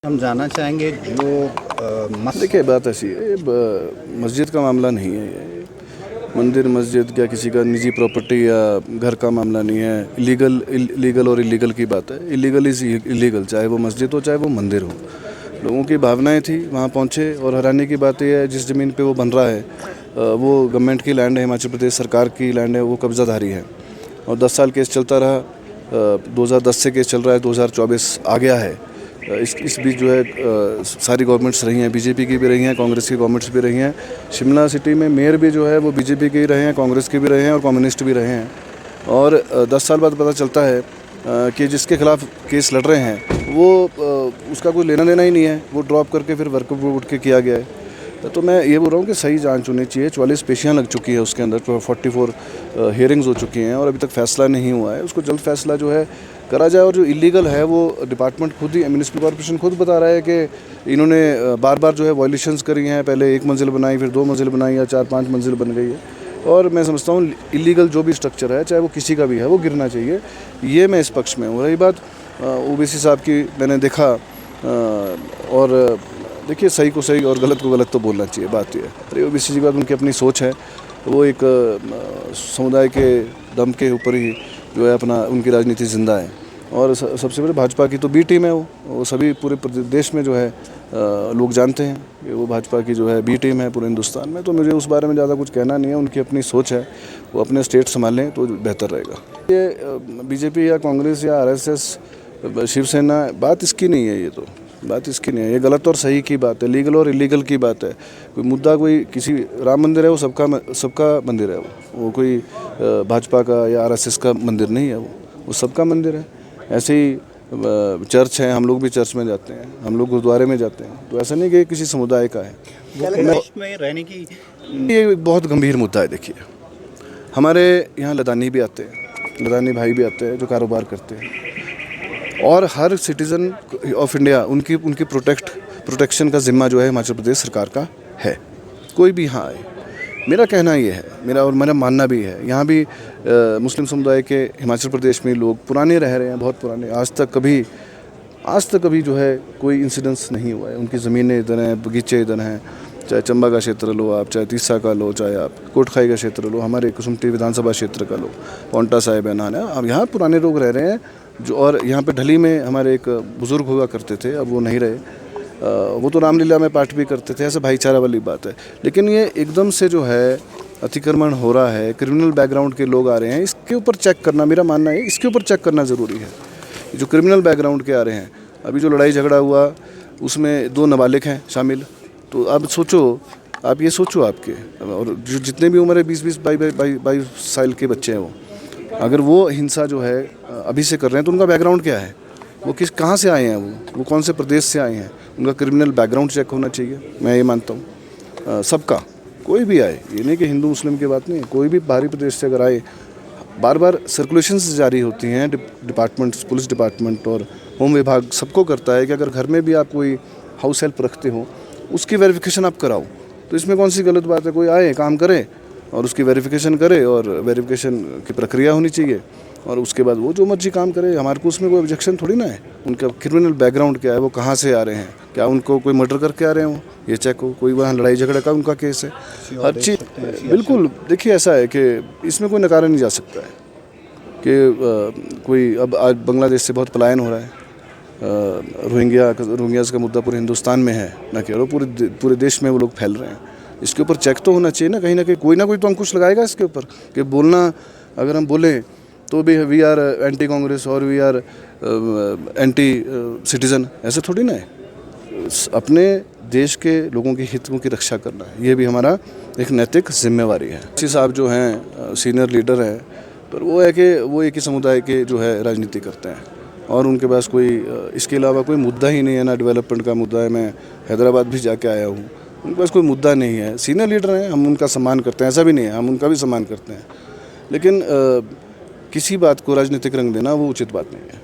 हम जानना चाहेंगे जो देखिए बात ऐसी है, मस्जिद का मामला नहीं है ये। मंदिर मस्जिद क्या किसी का निजी प्रॉपर्टी या घर का मामला नहीं है। लीगल और इलीगल की बात है। इलीगल इज़ इलीगल, चाहे वो मस्जिद हो चाहे वो मंदिर हो। लोगों की भावनाएं थी, वहाँ पहुँचे और हैरानी की बात यह है जिस ज़मीन पे वो बन रहा है वो गवर्नमेंट की लैंड है, हिमाचल प्रदेश सरकार की लैंड है, वो कब्ज़ाधारी है। और 10 साल केस चलता रहा। 2010 से केस चल रहा है, 2024 आ गया है। इस बीच जो है सारी गवर्नमेंट्स रही हैं, बीजेपी की भी रही हैं, कांग्रेस की गवर्नमेंट्स भी रही हैं। शिमला सिटी में मेयर भी जो है वो बीजेपी के ही रहे हैं, कांग्रेस के भी रहे हैं और कम्युनिस्ट भी रहे हैं। और 10 साल बाद पता चलता है कि जिसके खिलाफ केस लड़ रहे हैं वो उसका कोई लेना देना ही नहीं है, वो ड्रॉप करके फिर वर्कआउट उठ के किया गया है। तो मैं ये बोल रहा हूँ कि सही जांच होनी चाहिए। 44 पेशियाँ लग चुकी है उसके अंदर, 44 हियरिंग्स हो चुकी हैं और अभी तक फैसला नहीं हुआ है। उसको जल्द फैसला जो है करा जाए। और जो इलीगल है वो डिपार्टमेंट खुद ही, म्यूनिसिपल कॉर्पोरेशन खुद बता रहा है कि इन्होंने बार बार जो है वायलेशंस करी हैं। पहले 1 मंजिल बनाई, फिर 2 मंजिल बनाई, या 4-5 मंजिल बन गई है। और मैं समझता हूँ इलीगल जो भी स्ट्रक्चर है, चाहे वो किसी का भी है, वो गिरना चाहिए। ये मैं इस पक्ष में हूँ। रही बात ओबीसी साहब की, मैंने देखा और देखिए सही को सही और गलत को गलत तो बोलना चाहिए। बात ये है, अरे ओबीसी की बात, उनकी अपनी सोच है। वो एक समुदाय के दम के ऊपर ही जो है अपना उनकी राजनीति जिंदा है। और सबसे बड़े भाजपा की तो बी टीम है। वो सभी पूरे देश में जो है लोग जानते हैं कि वो भाजपा की जो है बी टीम है पूरे हिंदुस्तान में। तो मुझे उस बारे में ज़्यादा कुछ कहना नहीं है। उनकी अपनी सोच है, वो अपने स्टेट संभालें तो बेहतर रहेगा। ये बीजेपी या कांग्रेस या आरएसएस शिवसेना, बात इसकी नहीं है। ये तो बात इसकी नहीं है। ये गलत और सही की बात है, लीगल और इलीगल की बात है। कोई मुद्दा, कोई किसी राम मंदिर है, वो सबका मंदिर है। वो कोई भाजपा का या आरएसएस का मंदिर नहीं है। वो सबका मंदिर है। ऐसे ही चर्च है, हम लोग भी चर्च में जाते हैं, हम लोग गुरुद्वारे में जाते हैं। तो ऐसा नहीं कि किसी समुदाय का है। में रहने की ये एक बहुत गंभीर मुद्दा है। देखिए हमारे यहाँ लदानी भी आते हैं, लदानी भाई भी आते हैं जो कारोबार करते हैं। और हर सिटीज़न ऑफ इंडिया, उनकी प्रोटेक्शन का जिम्मा जो है हिमाचल प्रदेश सरकार का है। कोई भी यहाँ आए, मेरा कहना ये है, मेरा मानना भी है। यहाँ भी मुस्लिम समुदाय के हिमाचल प्रदेश में लोग पुराने रह रहे हैं, बहुत पुराने। आज तक कभी जो है कोई इंसिडेंस नहीं हुआ है। उनकी ज़मीनें इधर हैं, बगीचे इधर हैं। चाहे चंबा का क्षेत्र लो आप, चाहे तीसा का लो, चाहे आप कोटखाई का क्षेत्र लो, हमारे कुसुम्पटी विधानसभा क्षेत्र का लो, पौंटा साहिब है, नान है। अब यहाँ पुराने लोग रह रहे हैं जो। और यहाँ पे ढली में हमारे एक बुज़ुर्ग हुआ करते थे, अब वो नहीं रहे। वो तो रामलीला में पाठ भी करते थे। ऐसे भाईचारा वाली बात है। लेकिन ये एकदम से जो है अतिक्रमण हो रहा है, क्रिमिनल बैकग्राउंड के लोग आ रहे हैं, इसके ऊपर चेक करना, मेरा मानना है इसके ऊपर चेक करना ज़रूरी है। जो क्रिमिनल बैकग्राउंड के आ रहे हैं, अभी जो लड़ाई झगड़ा हुआ उसमें 2 नाबालिग हैं शामिल। तो अब सोचो, आप ये सोचो, आपके और जो जितने भी उम्र है 20-20, 22 साल के बच्चे हैं, वो अगर वो हिंसा जो है अभी से कर रहे हैं तो उनका बैकग्राउंड क्या है, वो कहाँ से आए हैं, वो कौन से प्रदेश से आए हैं, उनका क्रिमिनल बैकग्राउंड चेक होना चाहिए। मैं ये मानता हूँ सबका, कोई भी आए, ये नहीं कि हिंदू मुस्लिम की बात नहीं है। कोई भी बाहरी प्रदेश से अगर आए, बार बार सर्कुलेशंस जारी होती हैं डिपार्टमेंट्स, पुलिस डिपार्टमेंट और होम विभाग सबको करता है कि अगर घर में भी आप कोई हाउस हेल्प रखते हो, उसकी वेरिफिकेशन आप कराओ। तो इसमें कौन सी गलत बात है? कोई आए, काम करे और उसकी वेरिफिकेशन करे, और वेरिफिकेशन की प्रक्रिया होनी चाहिए, और उसके बाद वो जो मर्जी काम करे। हमारे को उसमें कोई ऑब्जेक्शन थोड़ी ना है। उनका क्रिमिनल बैकग्राउंड क्या है, वो कहाँ से आ रहे हैं, क्या उनको कोई मर्डर करके आ रहे हैं, वो ये चेक हो। कोई वहाँ लड़ाई झगड़ा का उनका केस है, हर चीज़ बिल्कुल। देखिए ऐसा है कि इसमें कोई नकारा नहीं जा सकता है कि कोई, अब आज बांग्लादेश से बहुत पलायन हो रहा है। रोहिंग्याज़ का मुद्दा पूरे हिंदुस्तान में है, ना केवल पूरे देश में वो लोग फैल रहे हैं। इसके ऊपर चेक तो होना चाहिए ना कहीं कोई ना कोई तो अंकुश लगाएगा इसके ऊपर। कि बोलना, अगर हम बोलें तो भी वी आर एंटी कांग्रेस और वी आर एंटी सिटीज़न, ऐसे थोड़ी ना है। अपने देश के लोगों के हितों की रक्षा करना है, ये भी हमारा एक नैतिक जिम्मेवारी है। इसी साहब जो हैं सीनियर लीडर हैं, पर वो है कि वो एक ही समुदाय के जो है राजनीति करते हैं और उनके पास कोई इसके अलावा कोई मुद्दा ही नहीं है। ना डेवलपमेंट का मुद्दा है। मैं हैदराबाद भी जाके आया हूँ, उनके पास कोई मुद्दा नहीं है। सीनियर लीडर हैं, हम उनका सम्मान करते हैं, ऐसा भी नहीं है, हम उनका भी सम्मान करते हैं। लेकिन किसी बात को राजनीतिक रंग देना वो उचित बात नहीं है।